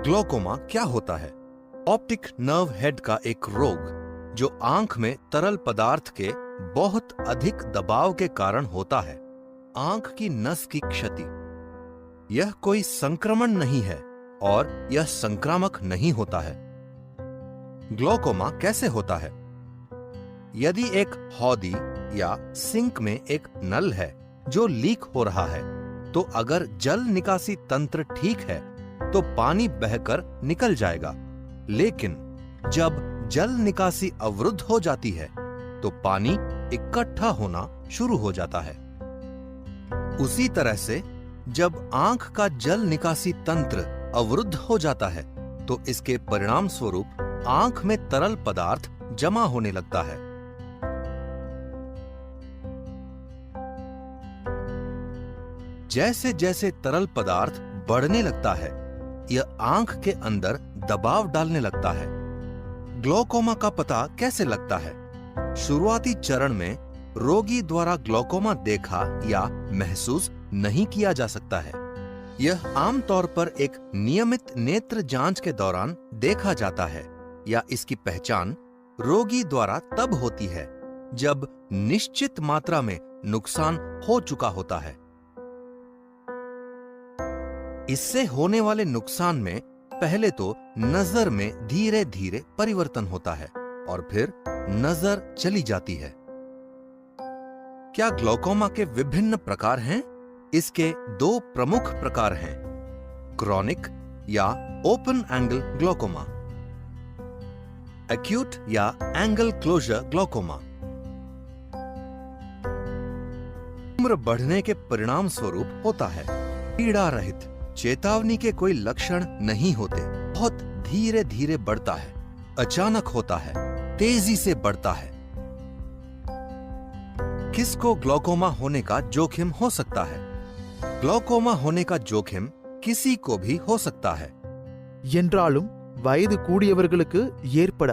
Glaucoma क्या होता है? ऑप्टिक नर्व हेड का एक रोग जो आंख में तरल पदार्थ के बहुत अधिक दबाव के कारण होता है। आंख की नस की क्षति। यह कोई संक्रमण नहीं है और यह संक्रामक नहीं होता है। ग्लोकोमा कैसे होता है? यदि एक हौदी या सिंक में एक नल है जो लीक हो रहा है, तो अगर जल निकासी तंत्र ठीक है तो पानी बहकर निकल जाएगा। लेकिन जब जल निकासी अवरुद्ध हो जाती है तो पानी इकट्ठा होना शुरू हो जाता है। उसी तरह से जब आंख का जल निकासी तंत्र अवरुद्ध हो जाता है तो इसके परिणाम स्वरूप आंख में तरल पदार्थ जमा होने लगता है। जैसे जैसे तरल पदार्थ बढ़ने लगता है, यह आंख के अंदर दबाव डालने लगता है। ग्लोकोमा का पता कैसे लगता है? शुरुआती चरण में रोगी द्वारा ग्लोकोमा देखा या महसूस नहीं किया जा सकता है। यह आमतौर पर एक नियमित नेत्र जांच के दौरान देखा जाता है या इसकी पहचान रोगी द्वारा तब होती है जब निश्चित मात्रा में नुकसान हो चुका होता है। इससे होने वाले नुकसान में पहले तो नजर में धीरे धीरे परिवर्तन होता है और फिर नजर चली जाती है। क्या ग्लोकोमा के विभिन्न प्रकार हैं? इसके दो प्रमुख प्रकार हैं, क्रॉनिक या ओपन एंगल ग्लोकोमा, एक्यूट या एंगल क्लोजर ग्लोकोमा। उम्र बढ़ने के परिणाम स्वरूप होता है। पीड़ा रहित, चेतावनी के कोई लक्षण नहीं होते, बहुत धीरे धीरे बढ़ता है, अचानक होता है, तेजी से बढ़ता है। किसको ग्लोकोमा होने का जोखिम हो सकता है? ग्लोकोमा होने का जोखिम किसी को भी हो सकता है, என்றாலும் வயது கூடியவர்களுக்கு ஏற்பட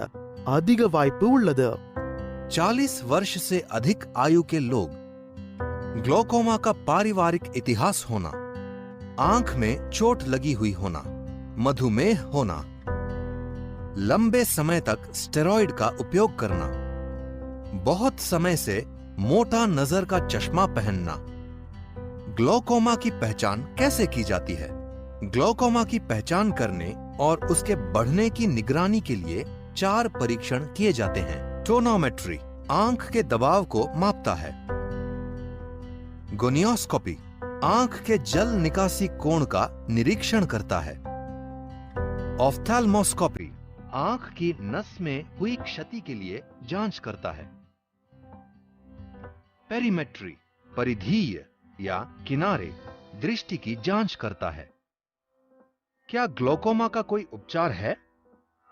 அதிக வாய்ப்பு உள்ளது। 40 वर्ष से अधिक आयु के लोग। ग्लोकोमा का पारिवारिक इतिहास होना, आंख में चोट लगी हुई होना, मधुमेह होना, लंबे समय तक स्टेरॉइड का उपयोग करना, बहुत समय से मोटा नजर का चश्मा पहनना। ग्लोकोमा की पहचान कैसे की जाती है? ग्लोकोमा की पहचान करने और उसके बढ़ने की निगरानी के लिए 4 परीक्षण किए जाते हैं। टोनोमेट्री आंख के दबाव को मापता है। गोनियोस्कोपी आंख के जल निकासी कोण का निरीक्षण करता है। ऑफ्थेल्मोस्कोपी आंख की नस में हुई क्षति के लिए जांच करता है। पेरीमेट्री परिधीय या किनारे दृष्टि की जांच करता है। क्या ग्लोकोमा का कोई उपचार है?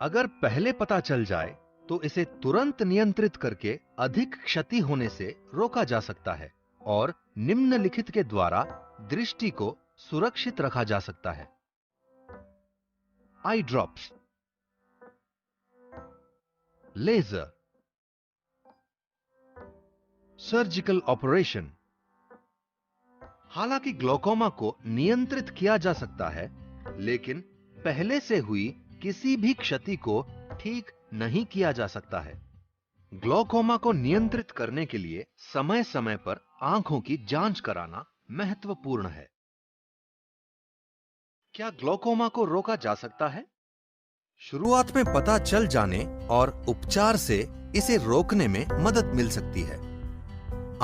अगर पहले पता चल जाए तो इसे तुरंत नियंत्रित करके अधिक क्षति होने से रोका जा सकता है और निम्नलिखित के द्वारा दृष्टि को सुरक्षित रखा जा सकता है। Eye drops, laser, surgical operation. हालांकि ग्लोकोमा को नियंत्रित किया जा सकता है, लेकिन पहले से हुई किसी भी क्षति को ठीक नहीं किया जा सकता है। ग्लोकोमा को नियंत्रित करने के लिए समय समय पर आंखों की जांच कराना महत्वपूर्ण है। क्या ग्लोकोमा को रोका जा सकता है? शुरुआत में पता चल जाने और उपचार से इसे रोकने में मदद मिल सकती है।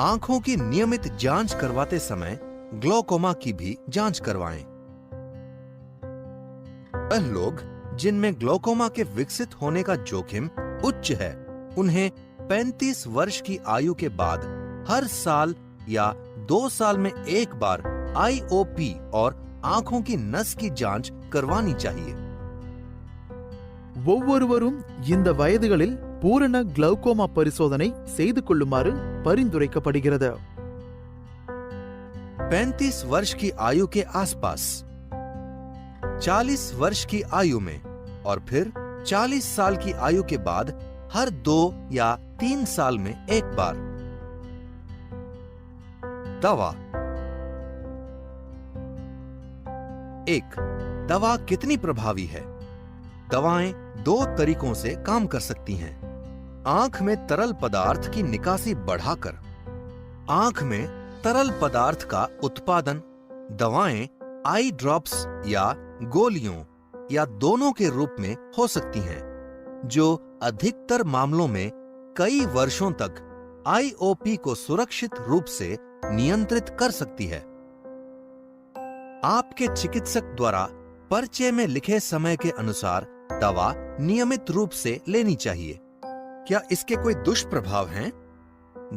आंखों की नियमित जांच करवाते समय ग्लोकोमा की भी जांच करवाएं। वह लोग जिनमें ग्लोकोमा के विकसित होने का जोखिम उच्च है, उन्हें 35 वर्ष की आयु के बाद हर साल या 2 साल में एक बार IOP और आंखों की नस की जांच करवानी चाहिए। ஒவ்வொருவரும் இந்த வயதுகளில் பூரண கிளௌகோமா பரிசோதனை செய்து கொள்ளுமாறு பரிந்துரைக்கப்படுகிறது। 35 वर्ष की आयु के आसपास, 40 वर्ष की आयु में और फिर 40 साल की आयु के बाद हर 2 या 3 साल में एक बार। दवा 1. दवा कितनी प्रभावी है? दवाएं दो तरीकों से काम कर सकती हैं। आंख में तरल पदार्थ की निकासी बढ़ाकर। आंख में तरल पदार्थ का उत्पादन दवाएं आई ड्रॉप्स या गोलियों या दोनों के रूप में हो सकती हैं, जो अधिकतर मामलों में कई वर्षों तक आईओपी को सुरक्षित रूप से नियंत्रित कर सकती है। आपके चिकित्सक द्वारा पर्चे में लिखे समय के अनुसार दवा नियमित रूप से लेनी चाहिए। क्या इसके कोई दुष्प्रभाव हैं?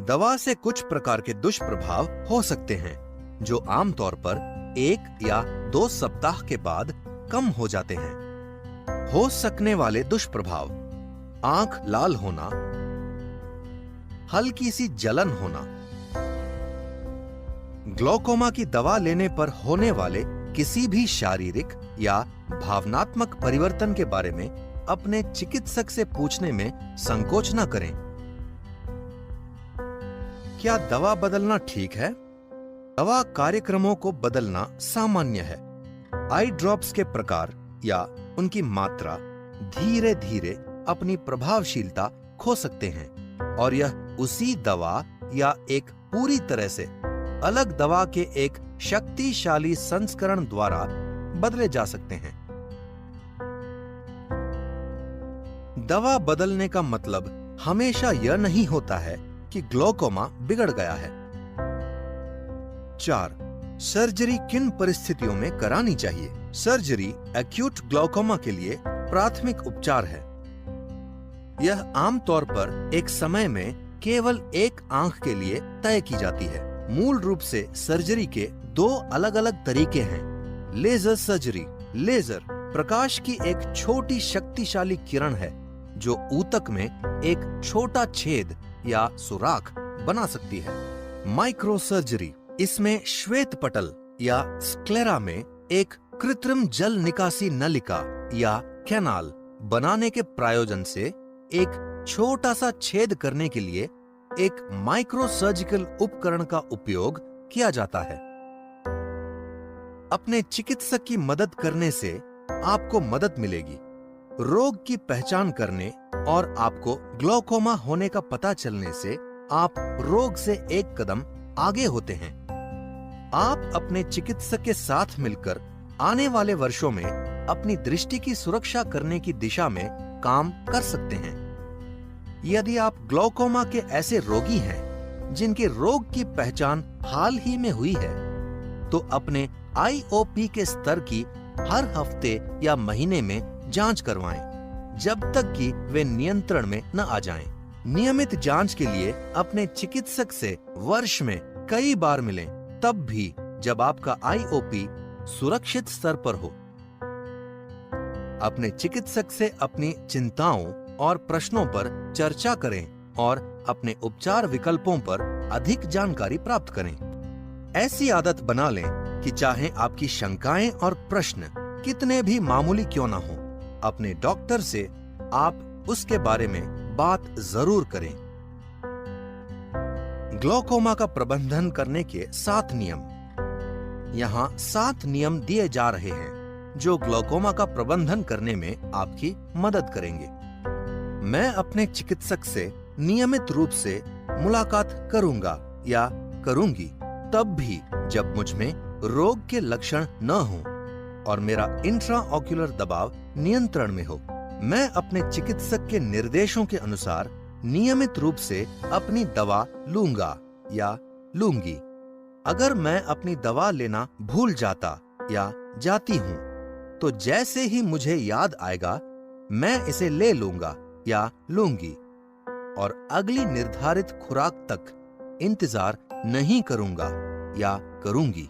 दवा से कुछ प्रकार के दुष्प्रभाव हो सकते हैं, जो आमतौर पर 1 या 2 सप्ताह के बाद कम हो जाते हैं। हो सकने वाले दुष्प्रभाव: आंख लाल होना, हल्की सी जलन होना। ग्लूकोमा की दवा लेने पर होने वाले किसी भी शारीरिक या भावनात्मक परिवर्तन के बारे में अपने चिकित्सक से पूछने में संकोच न करें। क्या दवा बदलना ठीक है? दवा कार्यक्रमों को बदलना सामान्य है। आई ड्रॉप्स के प्रकार या उनकी मात्रा धीरे धीरे अपनी प्रभावशीलता खो सकते हैं और यह उसी दवा या एक पूरी तरह से अलग दवा के एक शक्तिशाली संस्करण द्वारा बदले जा सकते हैं। दवा बदलने का मतलब हमेशा यह नहीं होता है कि ग्लूकोमा बिगड़ गया है। 4. सर्जरी किन परिस्थितियों में करानी चाहिए? सर्जरी एक्यूट ग्लूकोमा के लिए प्राथमिक उपचार है। यह आमतौर पर एक समय में केवल एक आंख के लिए तय की जाती है। मूल रूप से सर्जरी के 2 अलग-अलग तरीके हैं। Laser surgery. लेजर प्रकाश की एक छोटी शक्तिशाली किरण है जो ऊतक में एक छोटा छेद या सुराख बना सकती है। माइक्रो सर्जरी, इसमें श्वेत पटल या स्क्लेरा में एक कृत्रिम जल निकासी नलिका या कैनाल बनाने के प्रयोजन से एक छोटा सा छेद करने के लिए एक माइक्रो सर्जिकल उपकरण का उपयोग किया जाता है। अपने चिकित्सक की मदद करने से आपको मदद मिलेगी। रोग की पहचान करने और आपको ग्लूकोमा होने का पता चलने से आप रोग से एक कदम आगे होते हैं। आप अपने चिकित्सक के साथ मिलकर आने वाले वर्षों में अपनी दृष्टि की सुरक्षा करने की दिशा में काम कर सकते हैं। यदि आप ग्लूकोमा के ऐसे रोगी हैं जिनके रोग की पहचान हाल ही में हुई है, तो अपने आईओपी के स्तर की हर हफ्ते या महीने में जांच करवाएं, जब तक कि वे नियंत्रण में न आ जाएं। नियमित जांच के लिए अपने चिकित्सक से वर्ष में कई बार मिलें, तब भी जब आपका आईओपी सुरक्षित स्तर पर हो। अपने चिकित्सक से अपनी चिंताओं और प्रश्नों पर चर्चा करें और अपने उपचार विकल्पों पर अधिक जानकारी प्राप्त करें। ऐसी आदत बना लें कि चाहे आपकी शंकाएं और प्रश्न कितने भी मामूली क्यों ना हो, अपने डॉक्टर से आप उसके बारे में बात जरूर करें। ग्लूकोमा का प्रबंधन करने के 7 नियम। यहाँ 7 नियम दिए जा रहे हैं जो ग्लूकोमा का प्रबंधन करने में आपकी मदद करेंगे। मैं अपने चिकित्सक से नियमित रूप से मुलाकात करूंगा या करूंगी तब भी जब मुझ में रोग के लक्षण न हों और मेरा इंट्राऑक्यूलर दबाव नियंत्रण में हो। मैं अपने चिकित्सक के निर्देशों के अनुसार नियमित रूप से अपनी दवा लूंगा या लूंगी। अगर मैं अपनी दवा लेना भूल जाता या जाती हूं, तो जैसे ही मुझे याद आएगा मैं इसे ले लूंगा या लूंगी और अगली निर्धारित खुराक तक इंतजार नहीं करूंगा या करूंगी।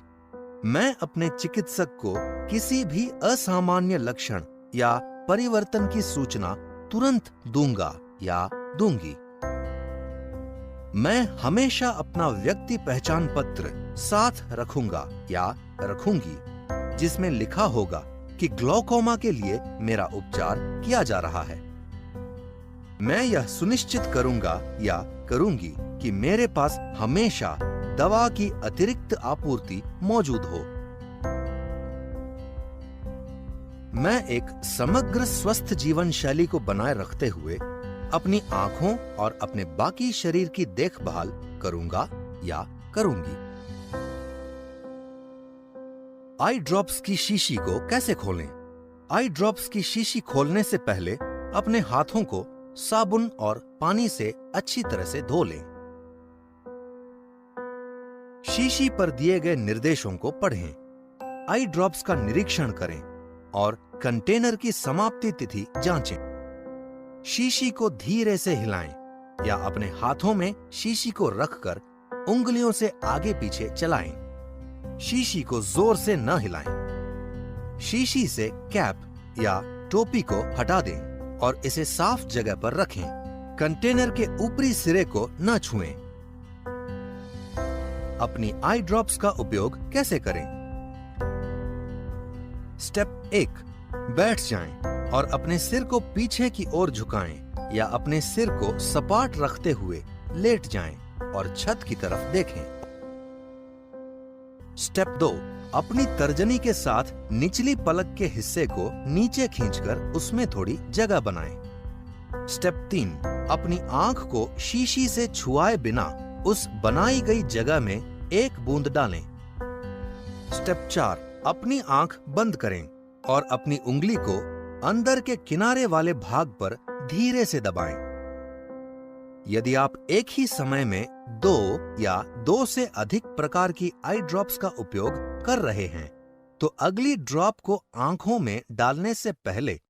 मैं अपने चिकित्सक को किसी भी असामान्य लक्षण या परिवर्तन की सूचना तुरंत दूंगा या दूंगी। मैं हमेशा अपना व्यक्ति पहचान पत्र साथ रखूंगा या रखूंगी, जिसमें लिखा होगा कि ग्लूकोमा के लिए मेरा उपचार किया जा रहा है। मैं यह सुनिश्चित करूंगा या करूंगी कि मेरे पास हमेशा दवा की अतिरिक्त आपूर्ति मौजूद हो। मैं एक समग्र स्वस्थ जीवन शैली को बनाए रखते हुए अपनी आंखों और अपने बाकी शरीर की देखभाल करूंगा या करूंगी। आई ड्रॉप्स की शीशी को कैसे खोलें? आई ड्रॉप्स की शीशी खोलने से पहले अपने हाथों को साबुन और पानी से अच्छी तरह से धो लें। शीशी पर दिए गए निर्देशों को पढ़ें। आई ड्रॉप्स का निरीक्षण करें और कंटेनर की समाप्ति तिथि जांचें। शीशी को धीरे से हिलाएं या अपने हाथों में शीशी को रखकर उंगलियों से आगे पीछे चलाएं। शीशी को जोर से न हिलाएं। शीशी से कैप या टोपी को हटा दें और इसे साफ जगह पर रखें। कंटेनर के ऊपरी सिरे को न छुएं। अपनी आई ड्रॉप्स का उपयोग कैसे करें? स्टेप 1, बैठ जाएं और अपने सिर को पीछे की ओर झुकाएं या अपने सिर को सपाट रखते हुए लेट जाएं और छत की तरफ देखें। स्टेप 2, अपनी तर्जनी के साथ निचली पलक के हिस्से को नीचे खींचकर उसमें थोड़ी जगह बनाएं। स्टेप 3, अपनी आंख को शीशी से छुआए बिना उस बनाई गई जगह में एक बूंद डालें। स्टेप 4, अपनी आंख बंद करें और अपनी उंगली को अंदर के किनारे वाले भाग पर धीरे से दबाएं। यदि आप एक ही समय में 2 या 2 से अधिक प्रकार की आई ड्रॉप्स का उपयोग कर रहे हैं, तो अगली ड्रॉप को आंखों में डालने से पहले